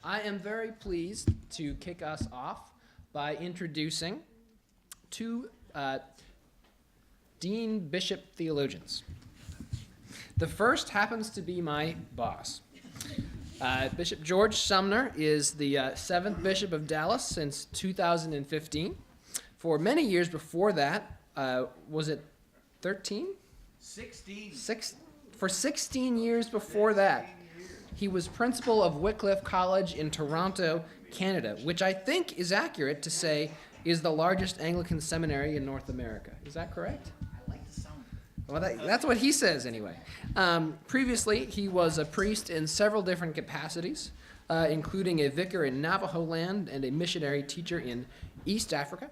I am very pleased to kick us off by introducing two Dean Bishop theologians. The first happens to be my boss. Bishop George Sumner is the 7th Bishop of Dallas since 2015. For many years before that, was it 13? 16. For 16 years before that, he was principal of Wycliffe College in Toronto, Canada, which I think is accurate to say is the largest Anglican seminary in North America. Is that correct? I like the sound. Well, that's what he says anyway. Previously, he was a priest in several different capacities, including a vicar in Navajo land and a missionary teacher in East Africa.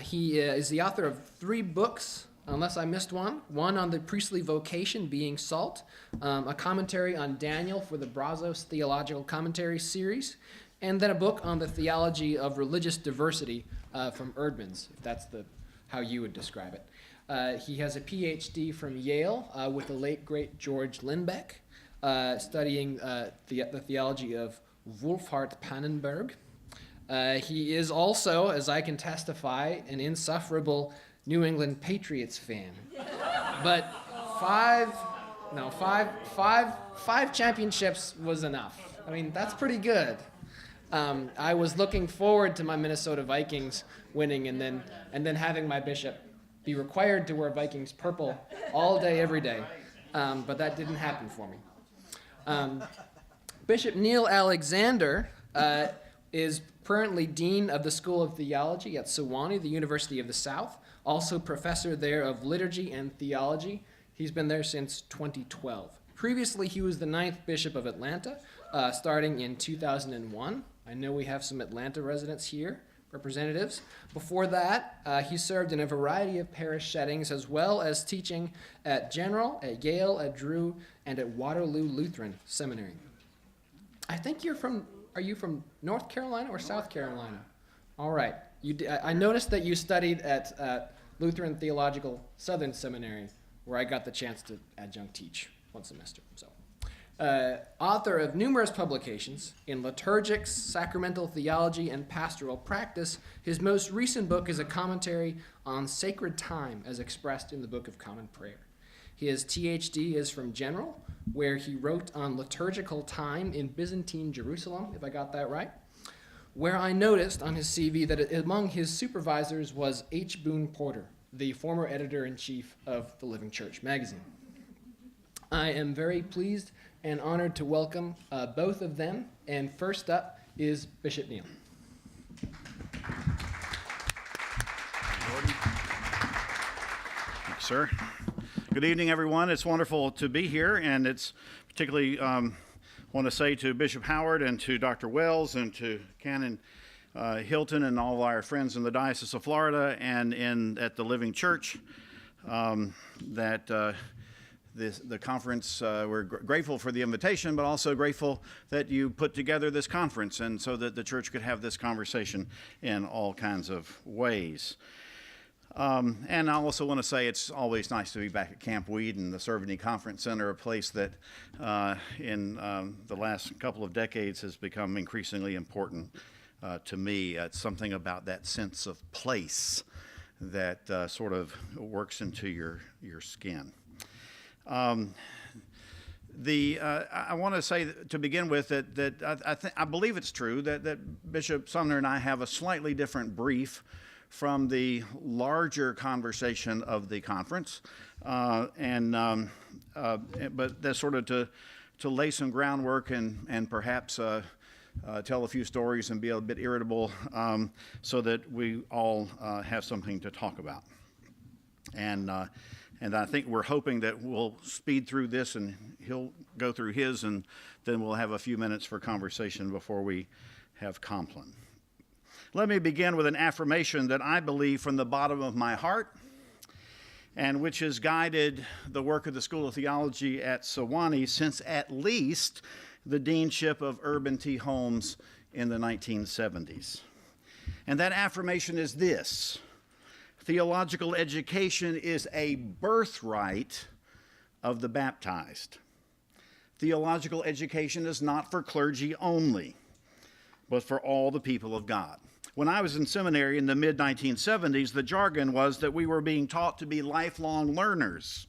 He is the author of 3 books, unless I missed one on the priestly vocation, being salt, a commentary on Daniel for the Brazos Theological Commentary series, and then a book on the theology of religious diversity from Erdman's, if that's how you would describe it. He has a PhD from Yale with the late, great George Lindbeck, studying the theology of Wolfhart Pannenberg. He is also, as I can testify, an insufferable New England Patriots fan. But five championships was enough. I mean, that's pretty good. I was looking forward to my Minnesota Vikings winning and then having my bishop be required to wear Vikings purple all day, every day. But that didn't happen for me. Bishop Neil Alexander is currently Dean of the School of Theology at Sewanee, the University of the South, also professor there of liturgy and theology. He's been there since 2012. Previously, he was the 9th Bishop of Atlanta, starting in 2001. I know we have some Atlanta residents here, representatives. Before that, he served in a variety of parish settings, as well as teaching at General, at Yale, at Drew, and at Waterloo Lutheran Seminary. I think are you from North Carolina or South Carolina? All right. I noticed that you studied at Lutheran Theological Southern Seminary, where I got the chance to adjunct teach one semester. Author of numerous publications in liturgics, sacramental theology, and pastoral practice, his most recent book is a commentary on sacred time as expressed in the Book of Common Prayer. His THD is from General, where he wrote on liturgical time in Byzantine Jerusalem, if I got that right, where I noticed on his CV that among his supervisors was H. Boone Porter, the former editor-in-chief of the Living Church magazine. I am very pleased and honored to welcome both of them, and first up is Bishop Neil. Thank you, sir. Good evening, everyone. It's wonderful to be here, and it's particularly want to say to Bishop Howard and to Dr. Wells and to Canon Hilton and all of our friends in the Diocese of Florida and at the Living Church that the conference, we're grateful for the invitation, but also grateful that you put together this conference and so that the church could have this conversation in all kinds of ways. And I also want to say it's always nice to be back at Camp Weed and the Servany Conference Center, a place that in the last couple of decades has become increasingly important to me. It's something about that sense of place that sort of works into your skin. I want to say to begin with that I believe it's true that Bishop Sumner and I have a slightly different brief from the larger conversation of the conference, but that's sort of to lay some groundwork and perhaps tell a few stories and be a bit irritable so that we all have something to talk about. And I think we're hoping that we'll speed through this and he'll go through his, and then we'll have a few minutes for conversation before we have Compline. Let me begin with an affirmation that I believe from the bottom of my heart and which has guided the work of the School of Theology at Sewanee since at least the deanship of Urban T. Holmes in the 1970s. And that affirmation is this: theological education is a birthright of the baptized. theological education is not for clergy only, but for all the people of God. When I was in seminary in the mid-1970s, the jargon was that we were being taught to be lifelong learners.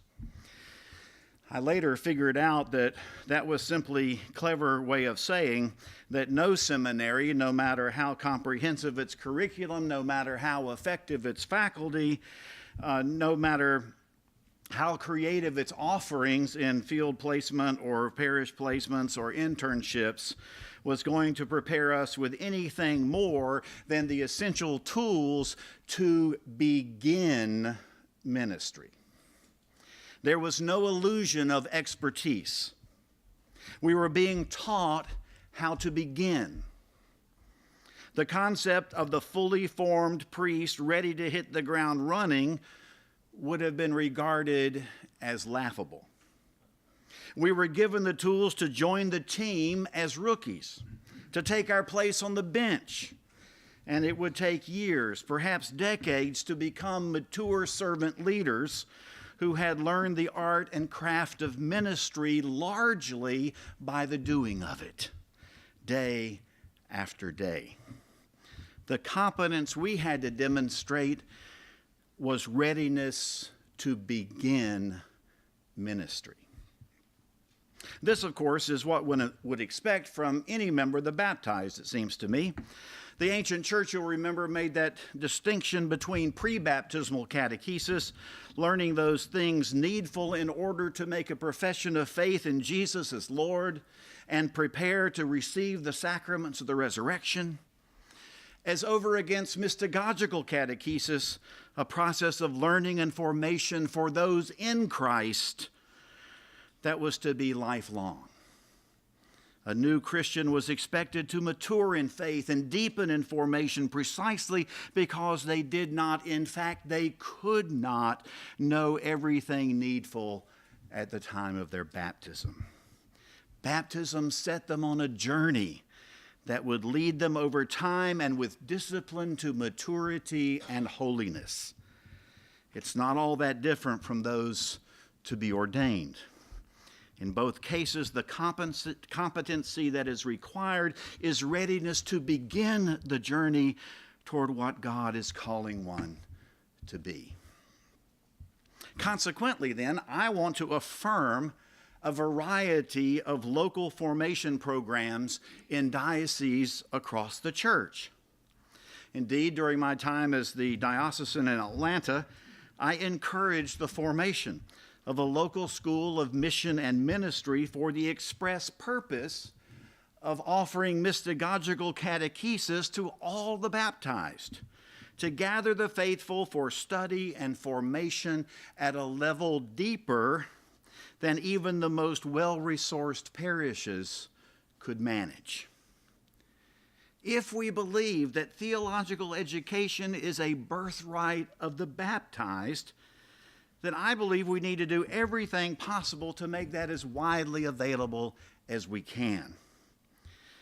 I later figured out that that was simply a clever way of saying that no seminary, no matter how comprehensive its curriculum, no matter how effective its faculty, no matter how creative its offerings in field placement or parish placements or internships, was going to prepare us with anything more than the essential tools to begin ministry. There was no illusion of expertise. We were being taught how to begin. The concept of the fully formed priest ready to hit the ground running would have been regarded as laughable. We were given the tools to join the team as rookies, to take our place on the bench, and it would take years, perhaps decades, to become mature servant leaders who had learned the art and craft of ministry largely by the doing of it, day after day. The competence we had to demonstrate was readiness to begin ministry. This, of course, is what one would expect from any member of the baptized, it seems to me. The ancient church, you'll remember, made that distinction between pre-baptismal catechesis, learning those things needful in order to make a profession of faith in Jesus as Lord and prepare to receive the sacraments of the resurrection, as over against mystagogical catechesis, a process of learning and formation for those in Christ that was to be lifelong. A new Christian was expected to mature in faith and deepen in formation precisely because they did not, in fact, they could not know everything needful at the time of their baptism. Baptism set them on a journey that would lead them over time and with discipline to maturity and holiness. It's not all that different from those to be ordained. In both cases, the competency that is required is readiness to begin the journey toward what God is calling one to be. Consequently, then, I want to affirm a variety of local formation programs in dioceses across the church. Indeed, during my time as the diocesan in Atlanta, I encouraged the formation of a local school of mission and ministry for the express purpose of offering mystagogical catechesis to all the baptized, to gather the faithful for study and formation at a level deeper than even the most well-resourced parishes could manage. If we believe that theological education is a birthright of the baptized, then I believe we need to do everything possible to make that as widely available as we can.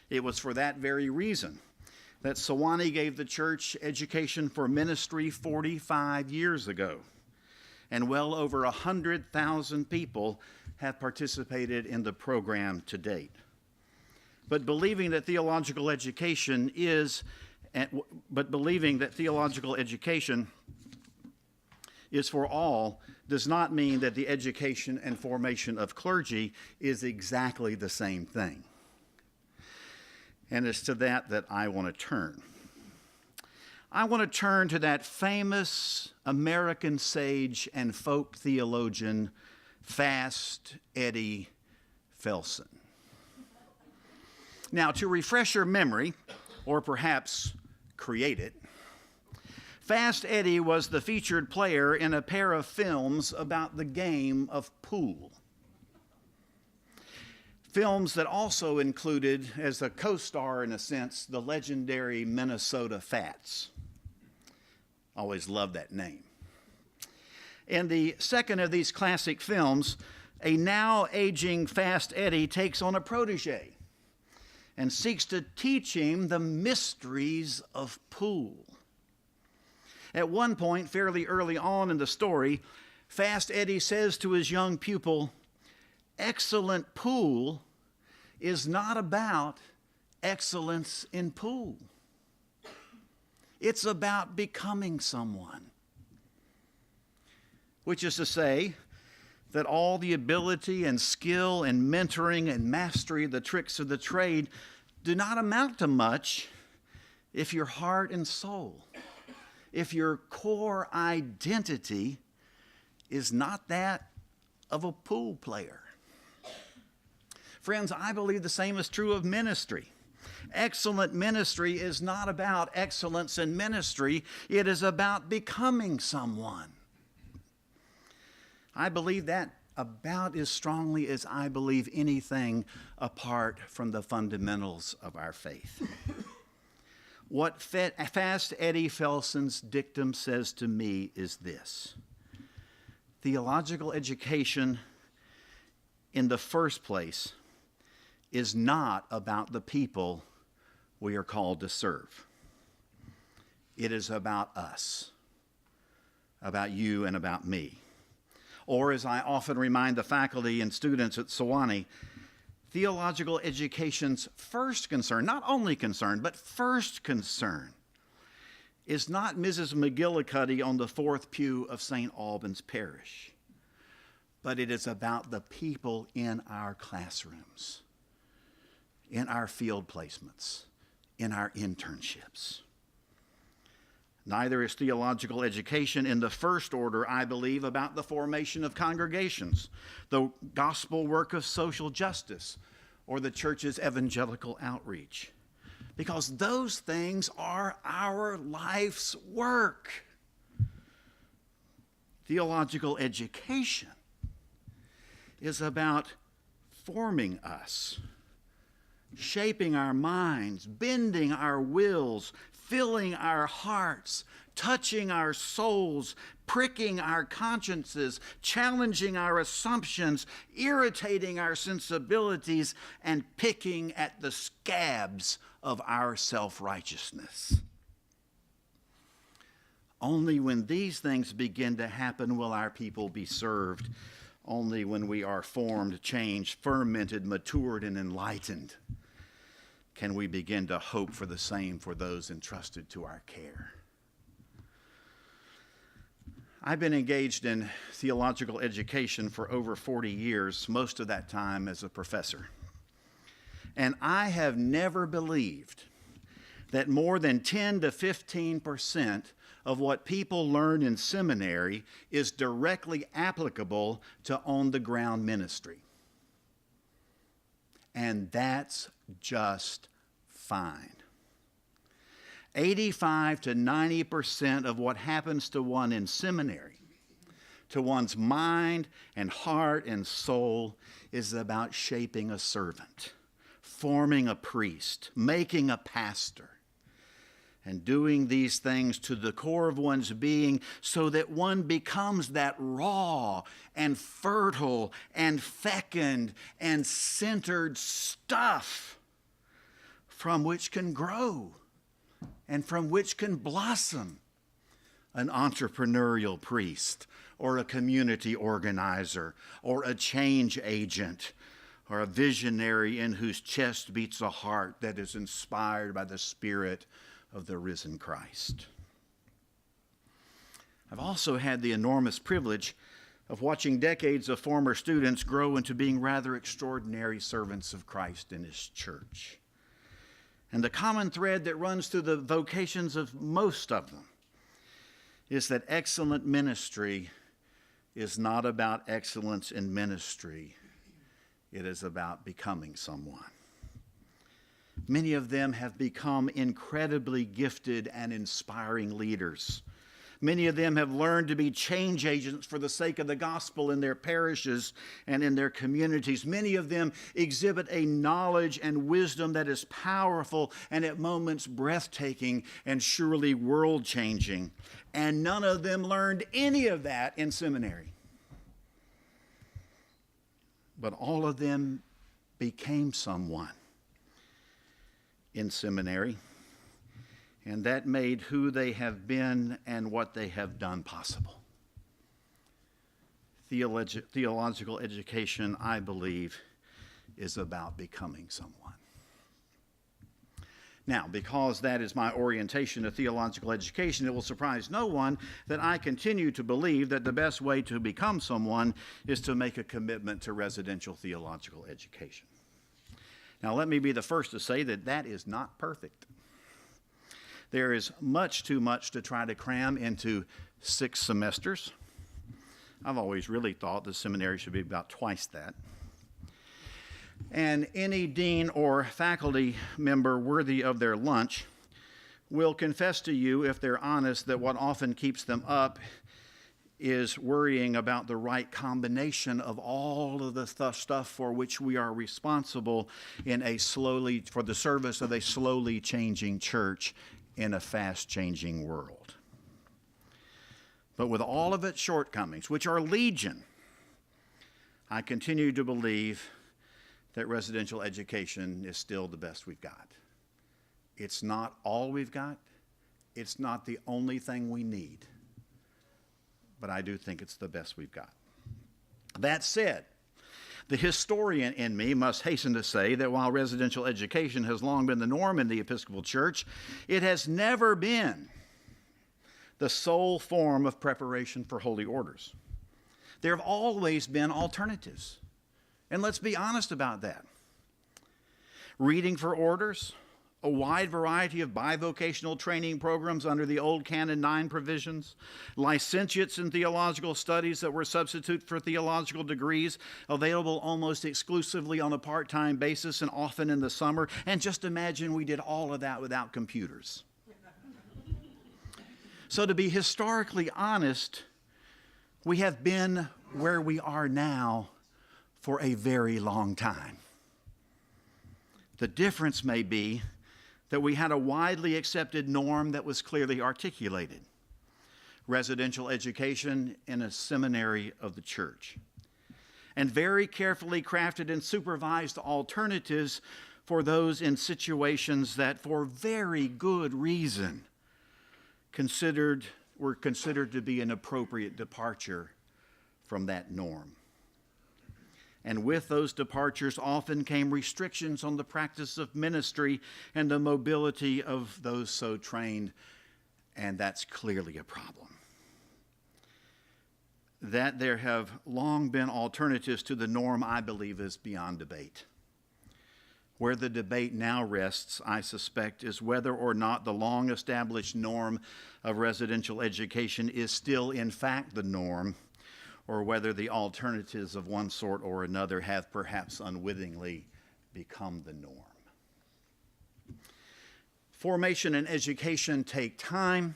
It was for that very reason that Sewanee gave the church education for ministry 45 years ago, and well over 100,000 people have participated in the program to date. But believing that theological education is for all does not mean that the education and formation of clergy is exactly the same thing. And it's to that I want to turn. I want to turn to that famous American sage and folk theologian, Fast Eddie Felsen. Now, to refresh your memory, or perhaps create it, Fast Eddie was the featured player in a pair of films about the game of pool. Films that also included, as a co-star in a sense, the legendary Minnesota Fats. Always loved that name. In the second of these classic films, a now aging Fast Eddie takes on a protege and seeks to teach him the mysteries of pool. At one point, fairly early on in the story, Fast Eddie says to his young pupil, excellent pool is not about excellence in pool. It's about becoming someone. Which is to say that all the ability and skill and mentoring and mastery of the tricks of the trade do not amount to much if your heart and soul, if your core identity is not that of a pool player. Friends, I believe the same is true of ministry. Excellent ministry is not about excellence in ministry. It is about becoming someone. I believe that about as strongly as I believe anything apart from the fundamentals of our faith. What Fast Eddie Felson's dictum says to me is this: theological education, in the first place, is not about the people we are called to serve. It is about us, about you and about me. Or, as I often remind the faculty and students at Sewanee, theological education's first concern, not only concern, but first concern, is not Mrs. McGillicuddy on the fourth pew of St. Albans Parish, but it is about the people in our classrooms, in our field placements, in our internships. Neither is theological education in the first order, I believe, about the formation of congregations, the gospel work of social justice, or the church's evangelical outreach. Because those things are our life's work. Theological education is about forming us, shaping our minds, bending our wills, filling our hearts, touching our souls, pricking our consciences, challenging our assumptions, irritating our sensibilities, and picking at the scabs of our self-righteousness. Only when these things begin to happen will our people be served. Only when we are formed, changed, fermented, matured, and enlightened can we begin to hope for the same for those entrusted to our care. I've been engaged in theological education for over 40 years, most of that time as a professor. And I have never believed that more than 10 to 15% of what people learn in seminary is directly applicable to on-the-ground ministry. And that's just fine. 85 to 90% of what happens to one in seminary, to one's mind and heart and soul, is about shaping a servant, forming a priest, making a pastor, and doing these things to the core of one's being so that one becomes that raw and fertile and fecund and centered stuff from which can grow and from which can blossom an entrepreneurial priest or a community organizer or a change agent or a visionary in whose chest beats a heart that is inspired by the Spirit of the risen Christ. I've also had the enormous privilege of watching decades of former students grow into being rather extraordinary servants of Christ in His church. And the common thread that runs through the vocations of most of them is that excellent ministry is not about excellence in ministry. It is about becoming someone. Many of them have become incredibly gifted and inspiring leaders. Many of them have learned to be change agents for the sake of the gospel in their parishes and in their communities. Many of them exhibit a knowledge and wisdom that is powerful and at moments breathtaking and surely world-changing. And none of them learned any of that in seminary. But all of them became someone in seminary, and that made who they have been and what they have done possible. theological education, I believe, is about becoming someone. Now, because that is my orientation to theological education, it will surprise no one that I continue to believe that the best way to become someone is to make a commitment to residential theological education. Now, let me be the first to say that that is not perfect. There is much too much to try to cram into 6 semesters. I've always really thought the seminary should be about twice that. And any dean or faculty member worthy of their lunch will confess to you, if they're honest, that what often keeps them up is worrying about the right combination of all of the stuff for which we are responsible for the service of a slowly changing church in a fast-changing world. But with all of its shortcomings, which are legion, I continue to believe that residential education is still the best we've got. It's not all we've got. It's not the only thing we need. But I do think it's the best we've got. That said, the historian in me must hasten to say that while residential education has long been the norm in the Episcopal Church, it has never been the sole form of preparation for holy orders. There have always been alternatives. And let's be honest about that. Reading for orders, a wide variety of bivocational training programs under the old Canon 9 provisions, licentiates in theological studies that were substitute for theological degrees, available almost exclusively on a part-time basis and often in the summer. And just imagine we did all of that without computers. So to be historically honest, we have been where we are now for a very long time. The difference may be that we had a widely accepted norm that was clearly articulated: residential education in a seminary of the church, and very carefully crafted and supervised alternatives for those in situations that, for very good reason, were considered to be an appropriate departure from that norm. And with those departures often came restrictions on the practice of ministry and the mobility of those so trained, and that's clearly a problem. That there have long been alternatives to the norm, I believe, is beyond debate. Where the debate now rests, I suspect, is whether or not the long-established norm of residential education is still, in fact, the norm, or whether the alternatives of one sort or another have perhaps unwittingly become the norm. Formation and education take time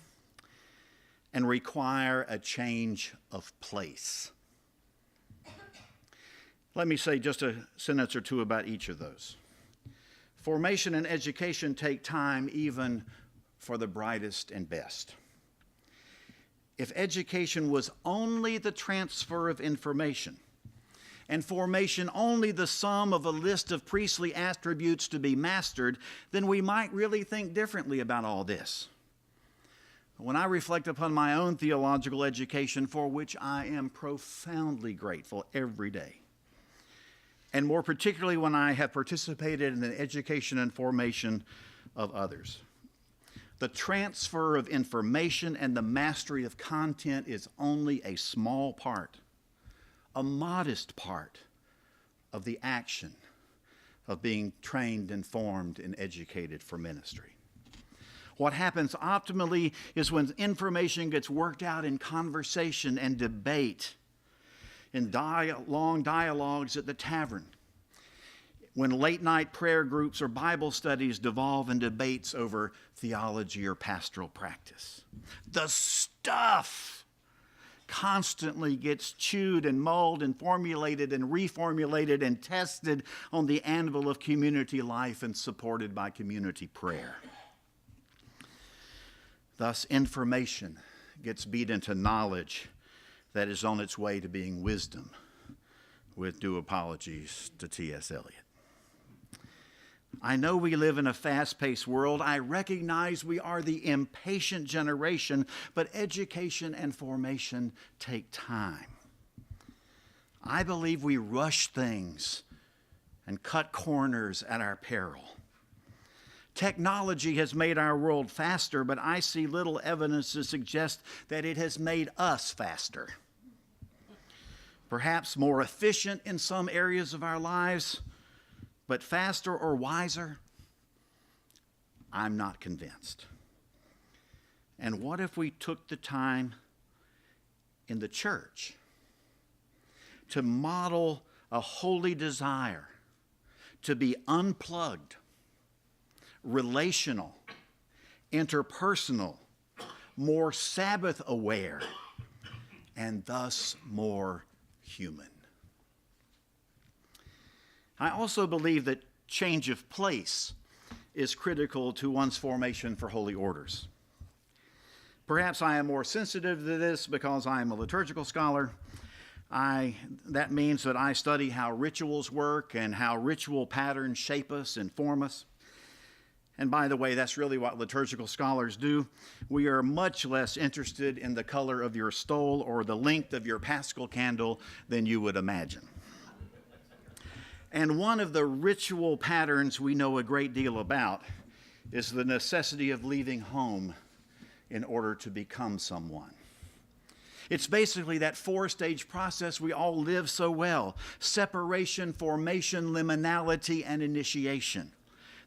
and require a change of place. Let me say just a sentence or two about each of those. Formation and education take time even for the brightest and best. If education was only the transfer of information, and formation only the sum of a list of priestly attributes to be mastered, then we might really think differently about all this. When I reflect upon my own theological education, for which I am profoundly grateful every day, and more particularly when I have participated in the education and formation of others, the transfer of information and the mastery of content is only a small part, a modest part of the action of being trained and formed and educated for ministry. What happens optimally is when information gets worked out in conversation and debate, in long dialogues at the tavern, when late-night prayer groups or Bible studies devolve in debates over theology or pastoral practice. The stuff constantly gets chewed and mulled and formulated and reformulated and tested on the anvil of community life and supported by community prayer. Thus, information gets beat into knowledge that is on its way to being wisdom, with due apologies to T.S. Eliot. I know we live in a fast-paced world. I recognize we are the impatient generation, but education and formation take time. I believe we rush things and cut corners at our peril. Technology has made our world faster, but I see little evidence to suggest that it has made us faster. Perhaps more efficient in some areas of our lives, but faster or wiser? I'm not convinced. And what if we took the time in the church to model a holy desire to be unplugged, relational, interpersonal, more Sabbath aware, and thus more human? I also believe that change of place is critical to one's formation for holy orders. Perhaps I am more sensitive to this because I am a liturgical scholar. That means that I study how rituals work and how ritual patterns shape us and form us. And by the way, that's really what liturgical scholars do. We are much less interested in the color of your stole or the length of your Paschal candle than you would imagine. And one of the ritual patterns we know a great deal about is the necessity of leaving home in order to become someone. It's basically that four-stage process we all live so well: separation, formation, liminality, and initiation.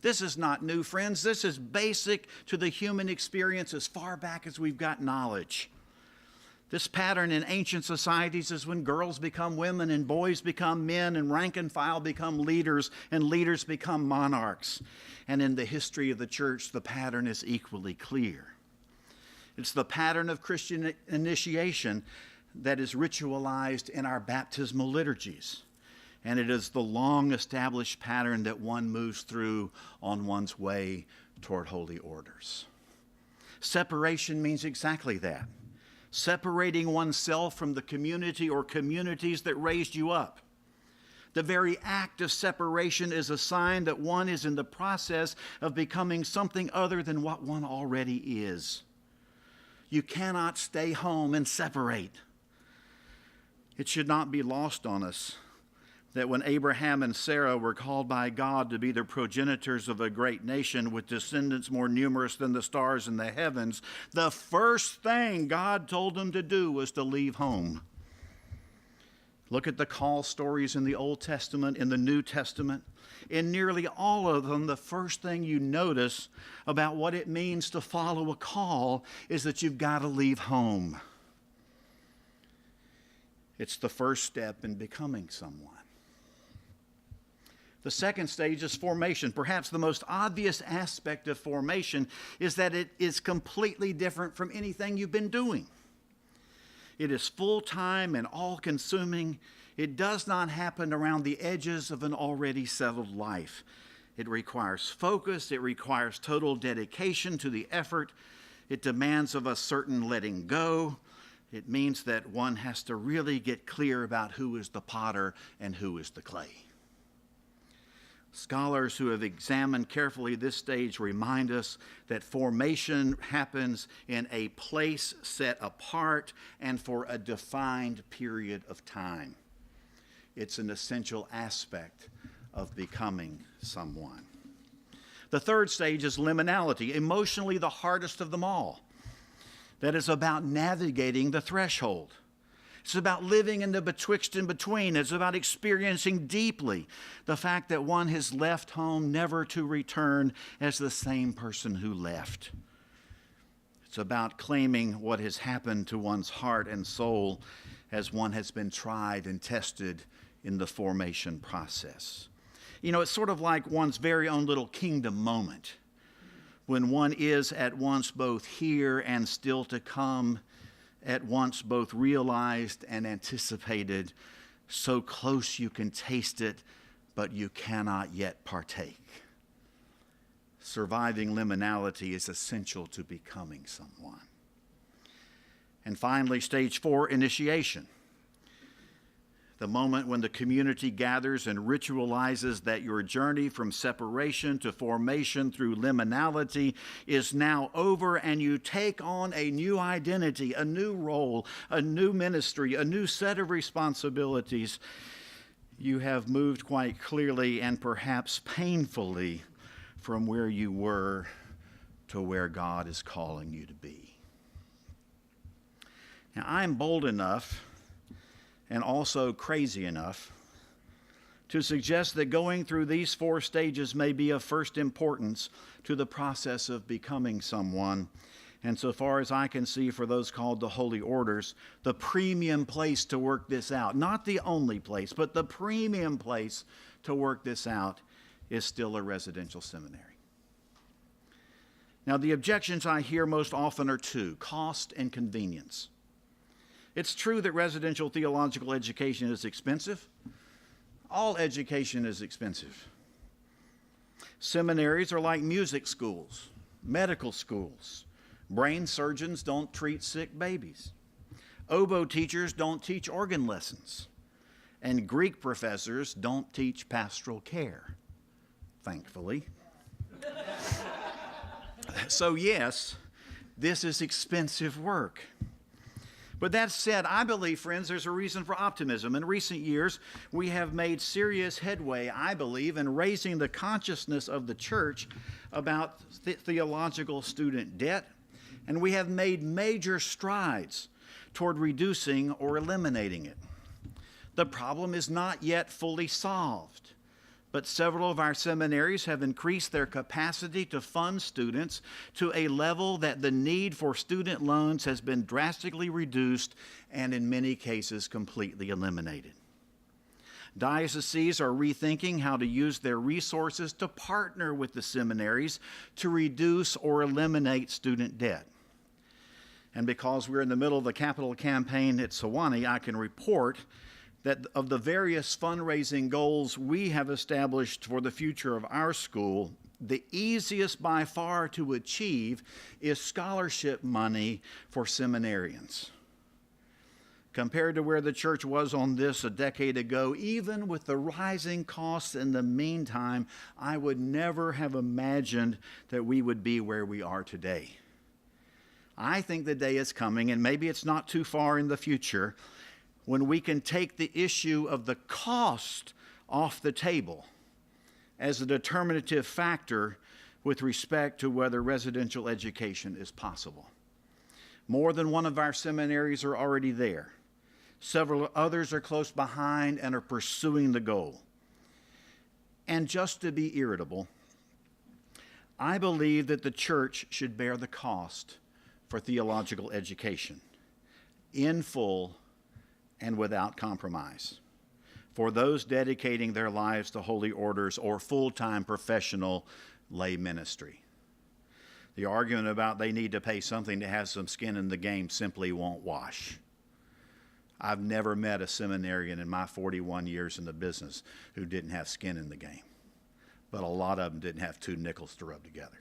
This is not new, friends. This is basic to the human experience as far back as we've got knowledge. This pattern in ancient societies is when girls become women and boys become men and rank and file become leaders and leaders become monarchs. And in the history of the church, the pattern is equally clear. It's the pattern of Christian initiation that is ritualized in our baptismal liturgies. And it is the long-established pattern that one moves through on one's way toward holy orders. Separation means exactly that: separating oneself from the community or communities that raised you up. The very act of separation is a sign that one is in the process of becoming something other than what one already is. You cannot stay home and separate. It should not be lost on us that when Abraham and Sarah were called by God to be the progenitors of a great nation with descendants more numerous than the stars in the heavens, the first thing God told them to do was to leave home. Look at the call stories in the Old Testament, in the New Testament. In nearly all of them, the first thing you notice about what it means to follow a call is that you've got to leave home. It's the first step in becoming someone. The second stage is formation. Perhaps the most obvious aspect of formation is that it is completely different from anything you've been doing. It is full-time and all-consuming. It does not happen around the edges of an already settled life. It requires focus. It requires total dedication to the effort. It demands of us certain letting go. It means that one has to really get clear about who is the potter and who is the clay. Scholars who have examined carefully this stage remind us that formation happens in a place set apart and for a defined period of time. It's an essential aspect of becoming someone. The third stage is liminality, emotionally the hardest of them all. That is about navigating the threshold. It's about living in the betwixt and between. It's about experiencing deeply the fact that one has left home never to return as the same person who left. It's about claiming what has happened to one's heart and soul as one has been tried and tested in the formation process. You know, it's sort of like one's very own little kingdom moment when one is at once both here and still to come, at once both realized and anticipated, so close you can taste it, but you cannot yet partake. Surviving liminality is essential to becoming someone. And finally, stage 4, initiation. the moment when the community gathers and ritualizes that your journey from separation to formation through liminality is now over, and you take on a new identity, a new role, a new ministry, a new set of responsibilities. You have moved quite clearly and perhaps painfully from where you were to where God is calling you to be. Now, I'm bold enough and also crazy enough to suggest that going through these 4 stages may be of first importance to the process of becoming someone. And so far as I can see, for those called the holy orders, the premium place to work this out, not the only place, but the premium place to work this out, is still a residential seminary. Now, the objections I hear most often are 2: cost and convenience. It's true that residential theological education is expensive. All education is expensive. Seminaries are like music schools, medical schools. Brain surgeons don't treat sick babies. Oboe teachers don't teach organ lessons. And Greek professors don't teach pastoral care, thankfully. So yes, this is expensive work. But that said, I believe, friends, there's a reason for optimism. In recent years, we have made serious headway, I believe, in raising the consciousness of the church about theological student debt, and we have made major strides toward reducing or eliminating it. The problem is not yet fully solved, but several of our seminaries have increased their capacity to fund students to a level that the need for student loans has been drastically reduced and in many cases completely eliminated. Dioceses are rethinking how to use their resources to partner with the seminaries to reduce or eliminate student debt. And because we're in the middle of the capital campaign at Sewanee, I can report that of the various fundraising goals we have established for the future of our school, the easiest by far to achieve is scholarship money for seminarians. Compared to where the church was on this a decade ago, even with the rising costs in the meantime, I would never have imagined that we would be where we are today. I think the day is coming, and maybe it's not too far in the future, when we can take the issue of the cost off the table as a determinative factor with respect to whether residential education is possible. More than one of our seminaries are already there. Several others are close behind and are pursuing the goal. And just to be irritable, I believe that the church should bear the cost for theological education in full and without compromise for those dedicating their lives to holy orders or full-time professional lay ministry. The argument about they need to pay something to have some skin in the game simply won't wash. I've never met a seminarian in my 41 years in the business who didn't have skin in the game, but a lot of them didn't have 2 nickels to rub together.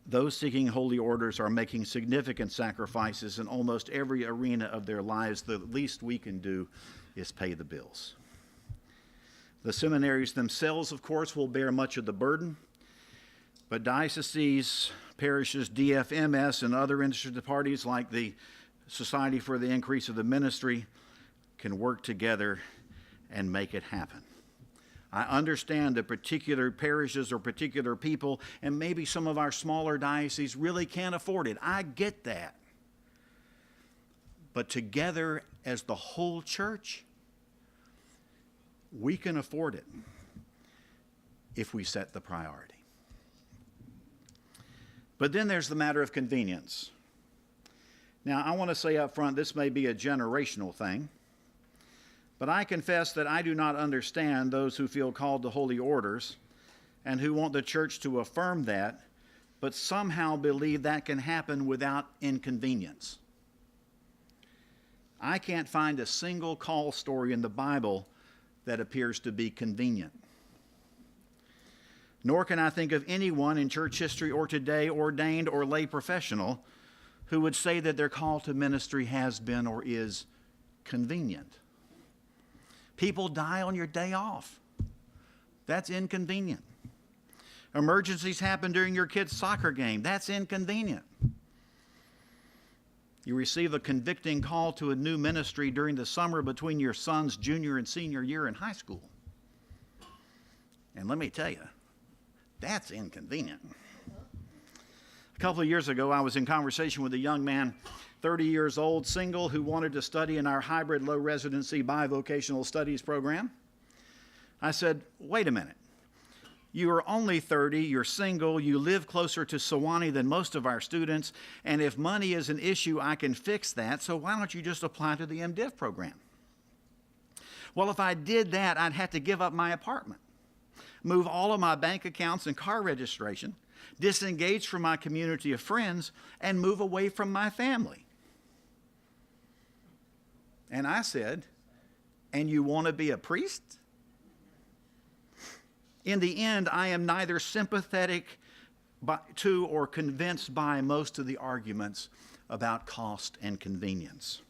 Those seeking holy orders are making significant sacrifices in almost every arena of their lives. The least we can do is pay the bills. The seminaries themselves, of course, will bear much of the burden, but dioceses, parishes, DFMS, and other interested parties like the Society for the Increase of the Ministry can work together and make it happen. I understand that particular parishes or particular people, and maybe some of our smaller dioceses, really can't afford it. I get that. But together as the whole church, we can afford it if we set the priority. But then there's the matter of convenience. Now, I want to say up front, this may be a generational thing, but I confess that I do not understand those who feel called to holy orders and who want the church to affirm that, but somehow believe that can happen without inconvenience. I can't find a single call story in the Bible that appears to be convenient. Nor can I think of anyone in church history or today, ordained or lay professional, who would say that their call to ministry has been or is convenient. People die on your day off. That's inconvenient. Emergencies happen during your kid's soccer game. That's inconvenient. You receive a convicting call to a new ministry during the summer between your son's junior and senior year in high school. And let me tell you, that's inconvenient. A couple of years ago, I was in conversation with a young man, 30 years old, single, who wanted to study in our hybrid low residency bivocational studies program. I said, wait a minute. You are only 30, you're single, you live closer to Sewanee than most of our students, and if money is an issue, I can fix that, so why don't you just apply to the MDiv program? Well, if I did that, I'd have to give up my apartment, move all of my bank accounts and car registration, disengage from my community of friends, and move away from my family. And I said, and you want to be a priest? In the end, I am neither sympathetic to or convinced by most of the arguments about cost and convenience.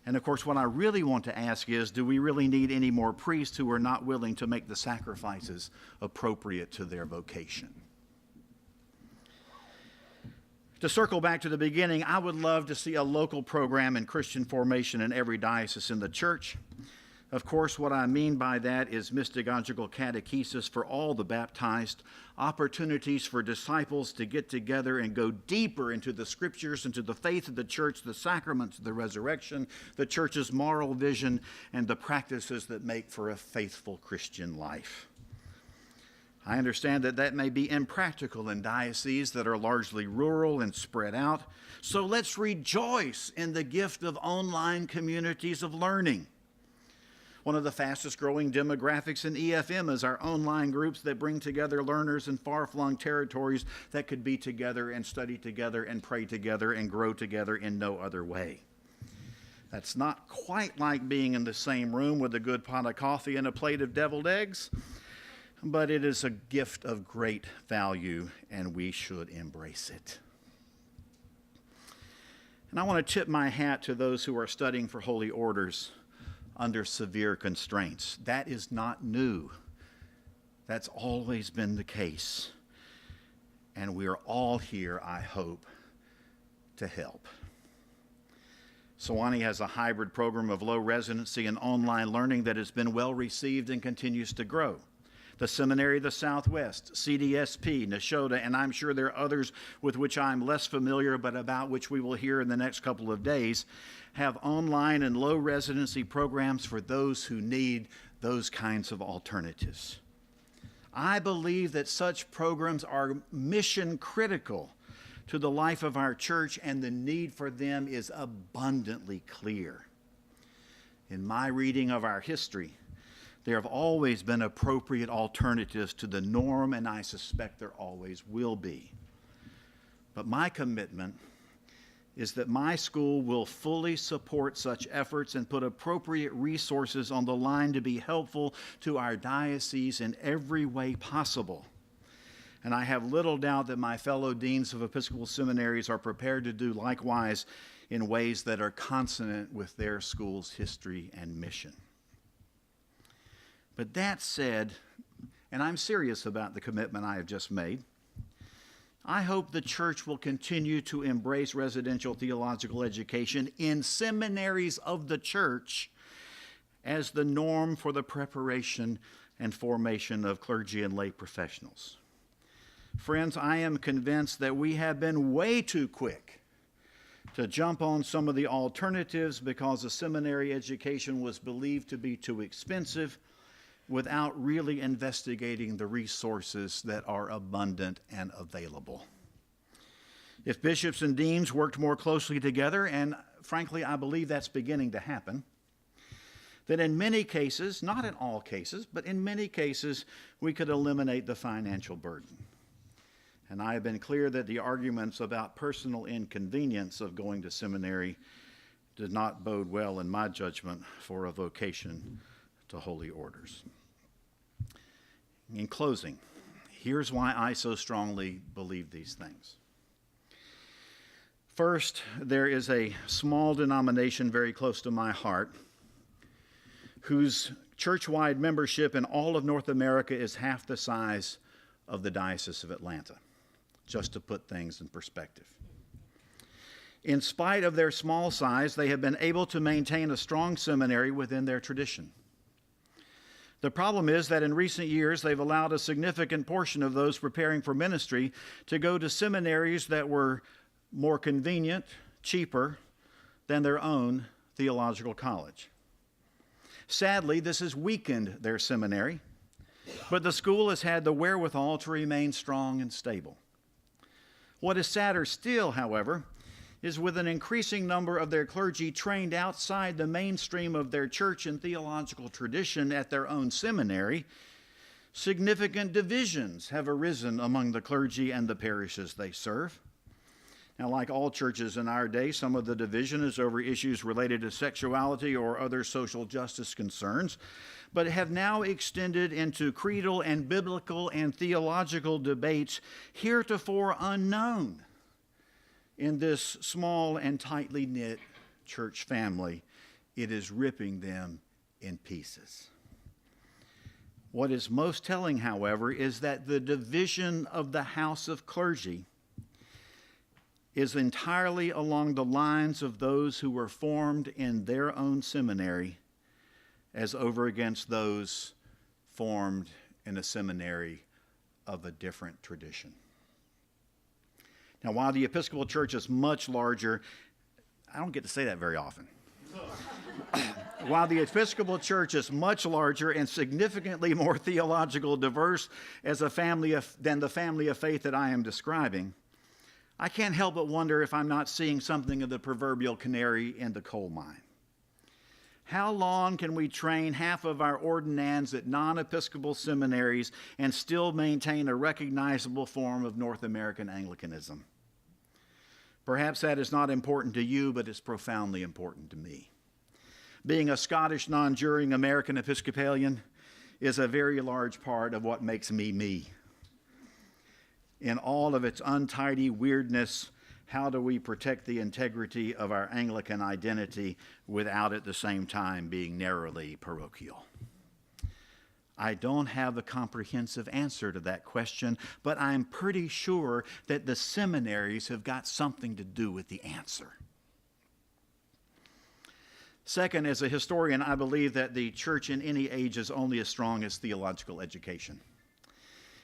And of course, what I really want to ask is, do we really need any more priests who are not willing to make the sacrifices appropriate to their vocation? To circle back to the beginning, I would love to see a local program in Christian formation in every diocese in the church. Of course, what I mean by that is mystagogical catechesis for all the baptized, opportunities for disciples to get together and go deeper into the scriptures, into the faith of the church, the sacraments of the resurrection, the church's moral vision, and the practices that make for a faithful Christian life. I understand that that may be impractical in dioceses that are largely rural and spread out, so let's rejoice in the gift of online communities of learning. One of the fastest growing demographics in EFM is our online groups that bring together learners in far-flung territories that could be together and study together and pray together and grow together in no other way. That's not quite like being in the same room with a good pot of coffee and a plate of deviled eggs, but it is a gift of great value, and we should embrace it. And I want to tip my hat to those who are studying for holy orders under severe constraints. That is not new. That's always been the case. And we are all here, I hope, to help. Sewanee has a hybrid program of low residency and online learning that has been well received and continues to grow. The Seminary of the Southwest, CDSP, Nashotah, and I'm sure there are others with which I'm less familiar, but about which we will hear in the next couple of days, have online and low residency programs for those who need those kinds of alternatives. I believe that such programs are mission critical to the life of our church, and the need for them is abundantly clear. In my reading of our history, there have always been appropriate alternatives to the norm, and I suspect there always will be. But my commitment is that my school will fully support such efforts and put appropriate resources on the line to be helpful to our diocese in every way possible. And I have little doubt that my fellow deans of Episcopal seminaries are prepared to do likewise in ways that are consonant with their school's history and mission. But that said, and I'm serious about the commitment I have just made, I hope the church will continue to embrace residential theological education in seminaries of the church as the norm for the preparation and formation of clergy and lay professionals. Friends, I am convinced that we have been way too quick to jump on some of the alternatives because a seminary education was believed to be too expensive, without really investigating the resources that are abundant and available. If bishops and deans worked more closely together, and frankly, I believe that's beginning to happen, then in many cases, not in all cases, but in many cases, we could eliminate the financial burden. And I have been clear that the arguments about personal inconvenience of going to seminary did not bode well, in my judgment, for a vocation to holy orders. In closing, here's why I so strongly believe these things. First, there is a small denomination very close to my heart whose church-wide membership in all of North America is half the size of the Diocese of Atlanta, just to put things in perspective. In spite of their small size, they have been able to maintain a strong seminary within their tradition. The problem is that in recent years, they've allowed a significant portion of those preparing for ministry to go to seminaries that were more convenient, cheaper than their own theological college. Sadly, this has weakened their seminary, but the school has had the wherewithal to remain strong and stable. What is sadder still, however, is with an increasing number of their clergy trained outside the mainstream of their church and theological tradition at their own seminary, significant divisions have arisen among the clergy and the parishes they serve. Now, like all churches in our day, some of the division is over issues related to sexuality or other social justice concerns, but have now extended into creedal and biblical and theological debates heretofore unknown in this small and tightly knit church family. It is ripping them in pieces. What is most telling, however, is that the division of the house of clergy is entirely along the lines of those who were formed in their own seminary as over against those formed in a seminary of a different tradition. Now, while the Episcopal Church is much larger, I don't get to say that very often. While the Episcopal Church is much larger and significantly more theological diverse as a family than the family of faith that I am describing, I can't help but wonder if I'm not seeing something of the proverbial canary in the coal mine. How long can we train half of our ordinands at non-Episcopal seminaries and still maintain a recognizable form of North American Anglicanism? Perhaps that is not important to you, but it's profoundly important to me. Being a Scottish non-juring American Episcopalian is a very large part of what makes me me. In all of its untidy weirdness, how do we protect the integrity of our Anglican identity without at the same time being narrowly parochial? I don't have a comprehensive answer to that question, but I'm pretty sure that the seminaries have got something to do with the answer. Second, as a historian, I believe that the church in any age is only as strong as theological education.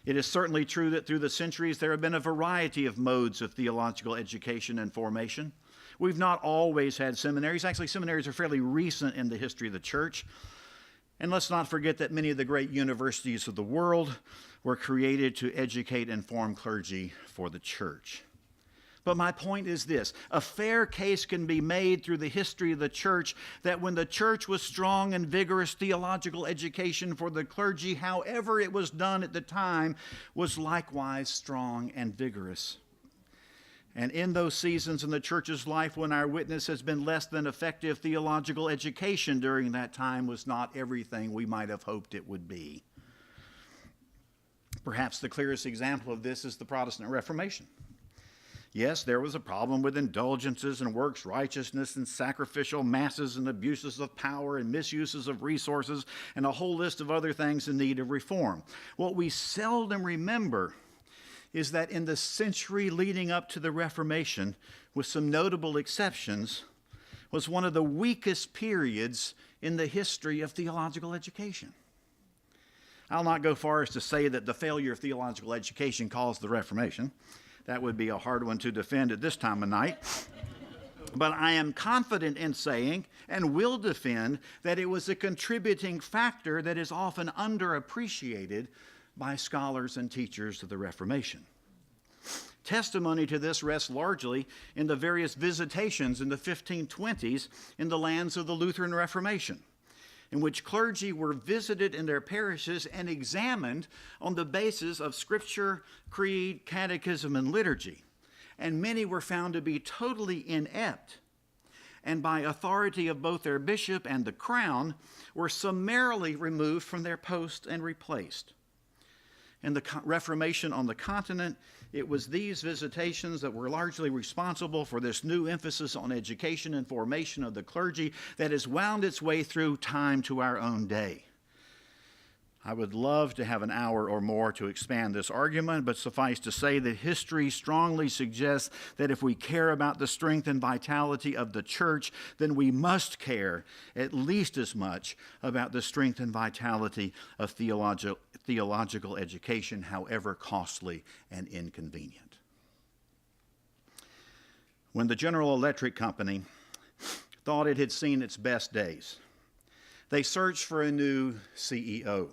It is certainly true that through the centuries there have been a variety of modes of theological education and formation. We've not always had seminaries. Actually, seminaries are fairly recent in the history of the church. And let's not forget that many of the great universities of the world were created to educate and form clergy for the church. But my point is this: a fair case can be made through the history of the church that when the church was strong and vigorous, theological education for the clergy, however it was done at the time, was likewise strong and vigorous. And in those seasons in the church's life when our witness has been less than effective, theological education during that time was not everything we might have hoped it would be. Perhaps the clearest example of this is the Protestant Reformation. Yes, there was a problem with indulgences and works righteousness and sacrificial masses and abuses of power and misuses of resources and a whole list of other things in need of reform. What we seldom remember is that in the century leading up to the Reformation, with some notable exceptions, was one of the weakest periods in the history of theological education. I'll not go far as to say that the failure of theological education caused the Reformation. That would be a hard one to defend at this time of night. But I am confident in saying, and will defend, that it was a contributing factor that is often underappreciated by scholars and teachers of the Reformation. Testimony to this rests largely in the various visitations in the 1520s in the lands of the Lutheran Reformation, in which clergy were visited in their parishes and examined on the basis of Scripture, creed, catechism, and liturgy. And many were found to be totally inept, and by authority of both their bishop and the crown, were summarily removed from their post and replaced. and the Reformation on the continent, it was these visitations that were largely responsible for this new emphasis on education and formation of the clergy that has wound its way through time to our own day. I would love to have an hour or more to expand this argument, but suffice to say that history strongly suggests that if we care about the strength and vitality of the church, then we must care at least as much about the strength and vitality of theological education, however costly and inconvenient. When the General Electric Company thought it had seen its best days, they searched for a new CEO.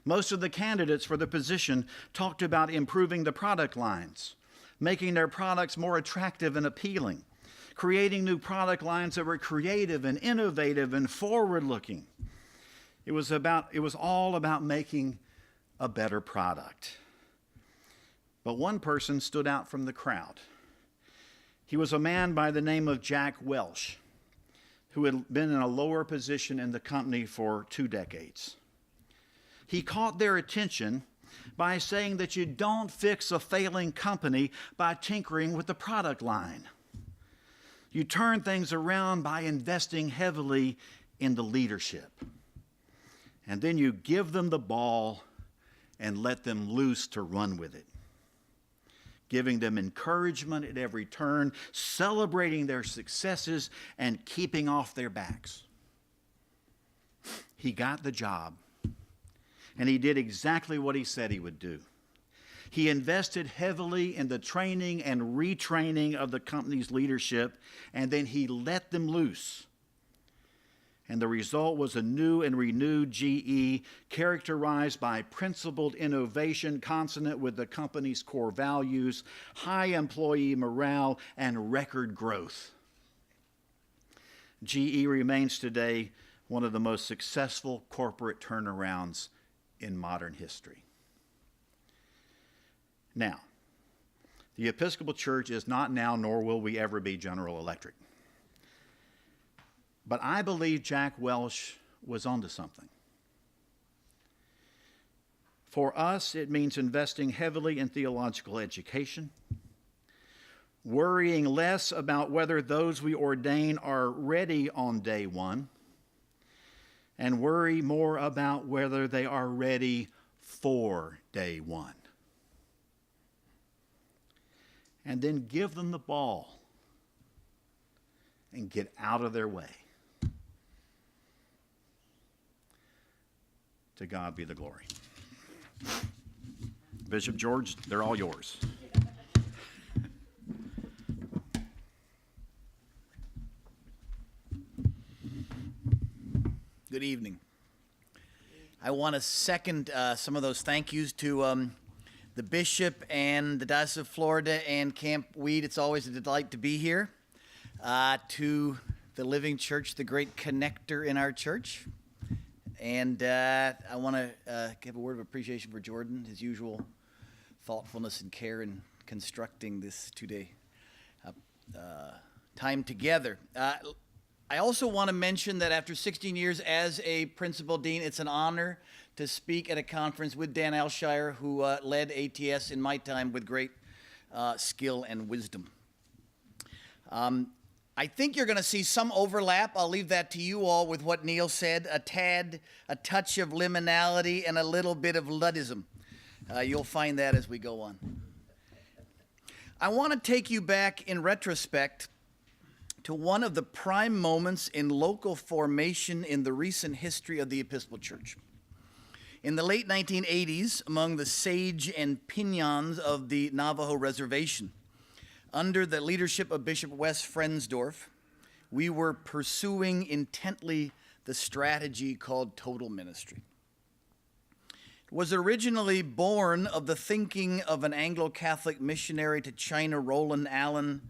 Most of the candidates for the position talked about improving the product lines, making their products more attractive and appealing, creating new product lines that were creative and innovative and forward-looking. It was all about making a better product. But one person stood out from the crowd. He was a man by the name of Jack Welch, who had been in a lower position in the company for 2 decades. He caught their attention by saying that you don't fix a failing company by tinkering with the product line. You turn things around by investing heavily in the leadership. And then you give them the ball and let them loose to run with it, giving them encouragement at every turn, celebrating their successes, and keeping off their backs. He got the job. And he did exactly what he said he would do. He invested heavily in the training and retraining of the company's leadership, and then he let them loose. And the result was a new and renewed GE characterized by principled innovation consonant with the company's core values, high employee morale, and record growth. GE remains today one of the most successful corporate turnarounds in modern history. Now, the Episcopal Church is not now, nor will we ever be, General Electric. But I believe Jack Welch was onto something. For us, it means investing heavily in theological education, worrying less about whether those we ordain are ready on day one, and worry more about whether they are ready for day one. And then give them the ball and get out of their way. To God be the glory. Bishop George, they're all yours. Good evening. I want to second some of those thank yous to the bishop and the Diocese of Florida and Camp Weed. It's always a delight to be here. To the Living Church, the great connector in our church. And I want to give a word of appreciation for Jordan, his usual thoughtfulness and care in constructing this 2-day time together. I also want to mention that after 16 years as a principal dean, it's an honor to speak at a conference with Dan Alshire, who led ATS in my time with great skill and wisdom. I think you're going to see some overlap. I'll leave that to you all with what Neil said, a touch of liminality and a little bit of Luddism. You'll find that as we go on. I want to take you back in retrospect to one of the prime moments in local formation in the recent history of the Episcopal Church. In the late 1980s, among the sage and piñons of the Navajo Reservation, under the leadership of Bishop Wes Frensdorf, we were pursuing intently the strategy called total ministry. It was originally born of the thinking of an Anglo-Catholic missionary to China, Roland Allen,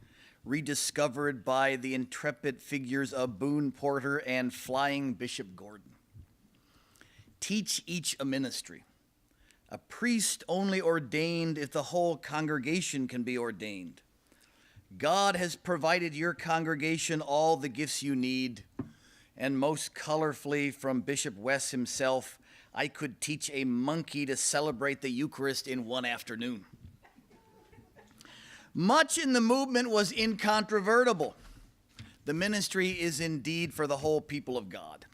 rediscovered by the intrepid figures of Boone Porter and Flying Bishop Gordon. Teach each a ministry. A priest only ordained if the whole congregation can be ordained. God has provided your congregation all the gifts you need, and most colorfully from Bishop Wes himself, I could teach a monkey to celebrate the Eucharist in one afternoon. Much in the movement was incontrovertible. The ministry is indeed for the whole people of God.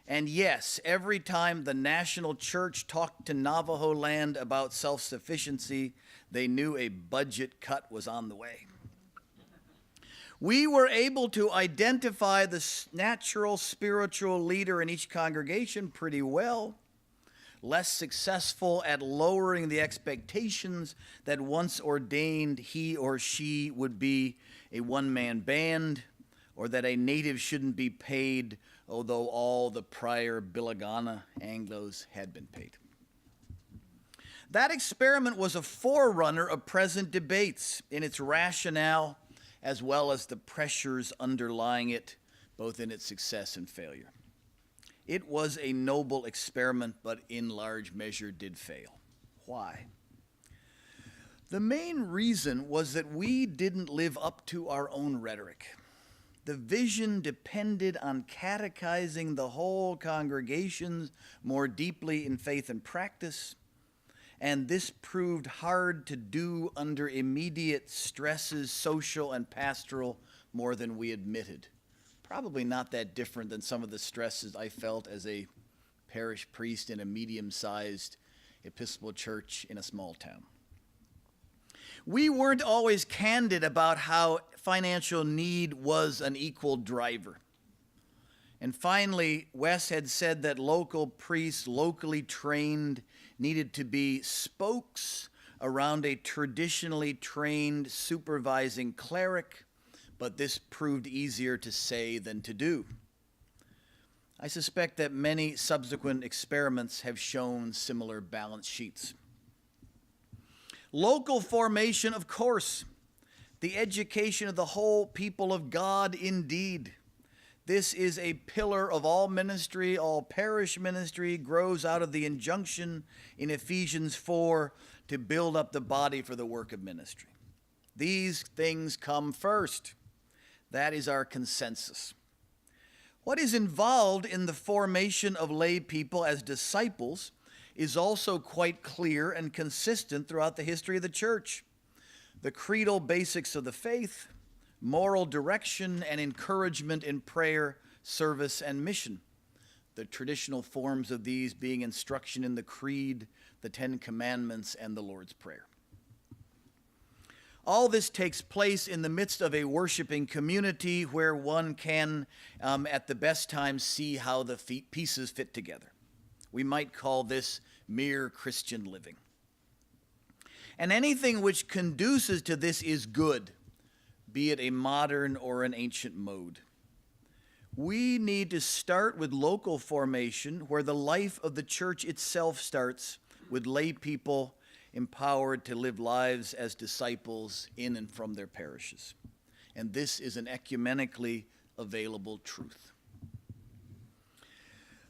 And yes, every time the national church talked to Navajo land about self-sufficiency, they knew a budget cut was on the way. We were able to identify the natural spiritual leader in each congregation pretty well, less successful at lowering the expectations that once ordained he or she would be a one-man band, or that a native shouldn't be paid, although all the prior Bilagana Anglos had been paid. That experiment was a forerunner of present debates in its rationale, as well as the pressures underlying it, both in its success and failure. It was a noble experiment, but in large measure did fail. Why? The main reason was that we didn't live up to our own rhetoric. The vision depended on catechizing the whole congregation more deeply in faith and practice, and this proved hard to do under immediate stresses, social and pastoral, more than we admitted. Probably not that different than some of the stresses I felt as a parish priest in a medium-sized Episcopal church in a small town. We weren't always candid about how financial need was an equal driver. And finally, Wes had said that local priests, locally trained, needed to be spokes around a traditionally trained supervising cleric, but this proved easier to say than to do. I suspect that many subsequent experiments have shown similar balance sheets. Local formation, of course. The education of the whole people of God, indeed. This is a pillar of all ministry. All parish ministry grows out of the injunction in Ephesians 4 to build up the body for the work of ministry. These things come first. That is our consensus. What is involved in the formation of lay people as disciples is also quite clear and consistent throughout the history of the church. The creedal basics of the faith, moral direction, and encouragement in prayer, service, and mission. The traditional forms of these being instruction in the Creed, the Ten Commandments, and the Lord's Prayer. All this takes place in the midst of a worshiping community where one can, at the best times, see how the pieces fit together. We might call this mere Christian living. And anything which conduces to this is good, be it a modern or an ancient mode. We need to start with local formation where the life of the church itself starts with lay people empowered to live lives as disciples in and from their parishes. And this is an ecumenically available truth.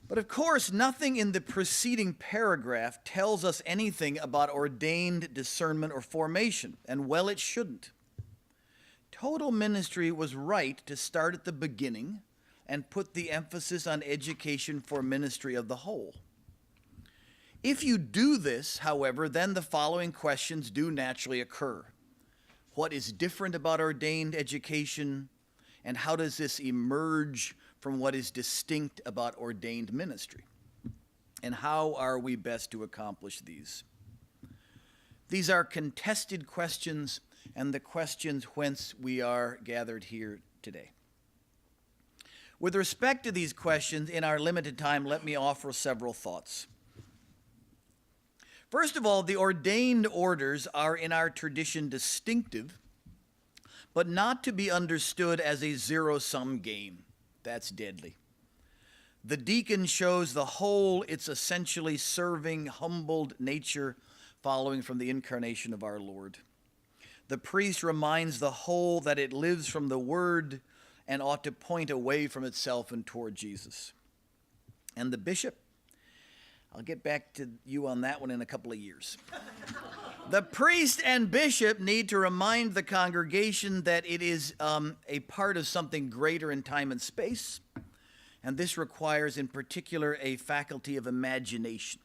But of course, nothing in the preceding paragraph tells us anything about ordained discernment or formation, and well, it shouldn't. Total ministry was right to start at the beginning and put the emphasis on education for ministry of the whole. If you do this, however, then the following questions do naturally occur. What is different about ordained education, and how does this emerge from what is distinct about ordained ministry? And how are we best to accomplish these? These are contested questions and the questions whence we are gathered here today. With respect to these questions, in our limited time, let me offer several thoughts. First of all, the ordained orders are in our tradition distinctive, but not to be understood as a zero-sum game. That's deadly. The deacon shows the whole, its essentially serving, humbled nature following from the incarnation of our Lord. The priest reminds the whole that it lives from the word and ought to point away from itself and toward Jesus. And the bishop, I'll get back to you on that one in a couple of years. The priest and bishop need to remind the congregation that it is a part of something greater in time and space, And this requires, in particular, a faculty of imagination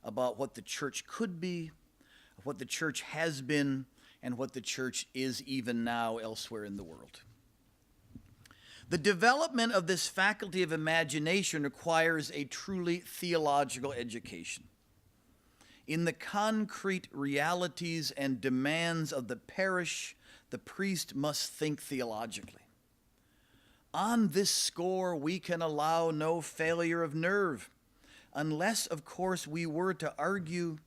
about what the church could be, what the church has been, and what the church is even now elsewhere in the world. The development of this faculty of imagination requires a truly theological education. In the concrete realities and demands of the parish, the priest must think theologically. On this score, we can allow no failure of nerve, unless, of course, we were to argue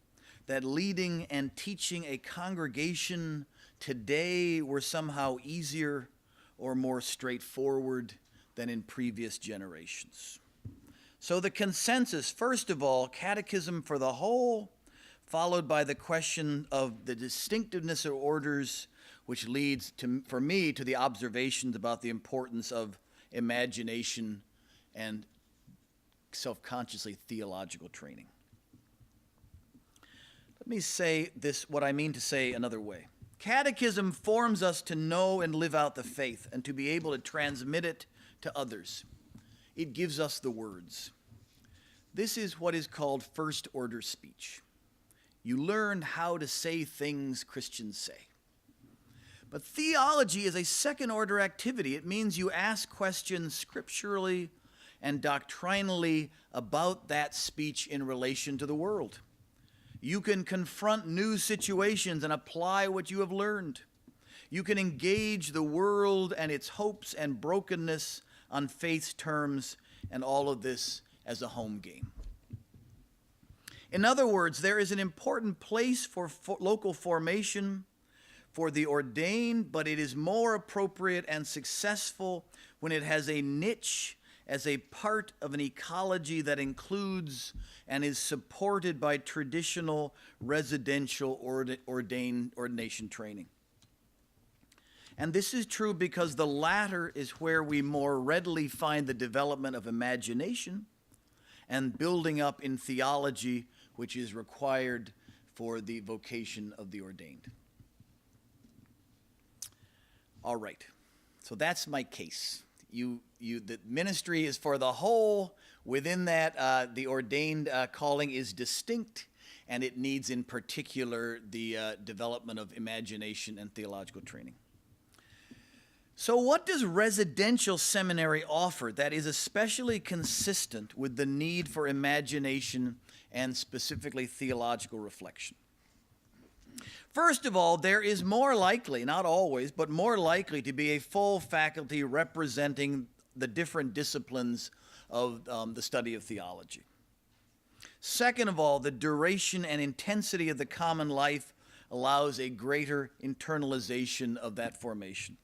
that leading and teaching a congregation today were somehow easier or more straightforward than in previous generations. So the consensus, first of all, catechism for the whole, followed by the question of the distinctiveness of orders, which leads to, for me, to the observations about the importance of imagination and self-consciously theological training. Let me say this, what I mean to say another way. Catechism forms us to know and live out the faith and to be able to transmit it to others. It gives us the words. This is what is called first-order speech. You learn how to say things Christians say. But theology is a second-order activity. It means you ask questions scripturally and doctrinally about that speech in relation to the world. You can confront new situations and apply what you have learned. You can engage the world and its hopes and brokenness on faith's terms, and all of this as a home game. In other words, there is an important place for local formation for the ordained, but it is more appropriate and successful when it has a niche as a part of an ecology that includes and is supported by traditional residential ordination training. And this is true because the latter is where we more readily find the development of imagination and building up in theology, which is required for the vocation of the ordained. All right, so that's my case. The ministry is for the whole. Within that, the ordained calling is distinct, and it needs in particular the development of imagination and theological training. So what does residential seminary offer that is especially consistent with the need for imagination and specifically theological reflection? First of all, there is more likely, not always, but more likely to be a full faculty representing the different disciplines of the study of theology. Second of all, the duration and intensity of the common life allows a greater internalization of that formation.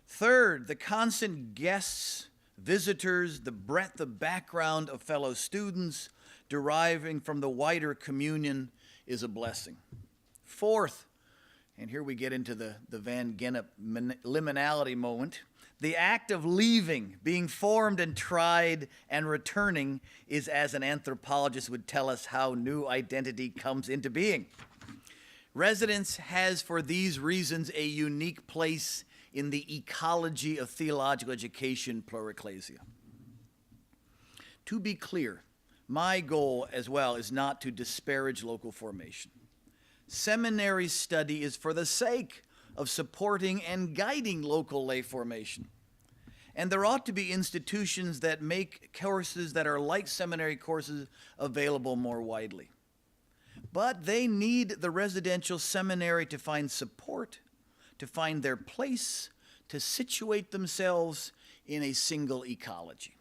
Third, the constant guests, visitors, the breadth of background of fellow students deriving from the wider communion is a blessing. Fourth, and here we get into the Van Gennep liminality moment, the act of leaving, being formed and tried, and returning is, as an anthropologist would tell us, how new identity comes into being. Residence has, for these reasons, a unique place in the ecology of theological education, pluricclesia. To be clear, my goal as well is not to disparage local formation. Seminary study is for the sake of supporting and guiding local lay formation. And there ought to be institutions that make courses that are like seminary courses available more widely. But they need the residential seminary to find support, to find their place, to situate themselves in a single ecology.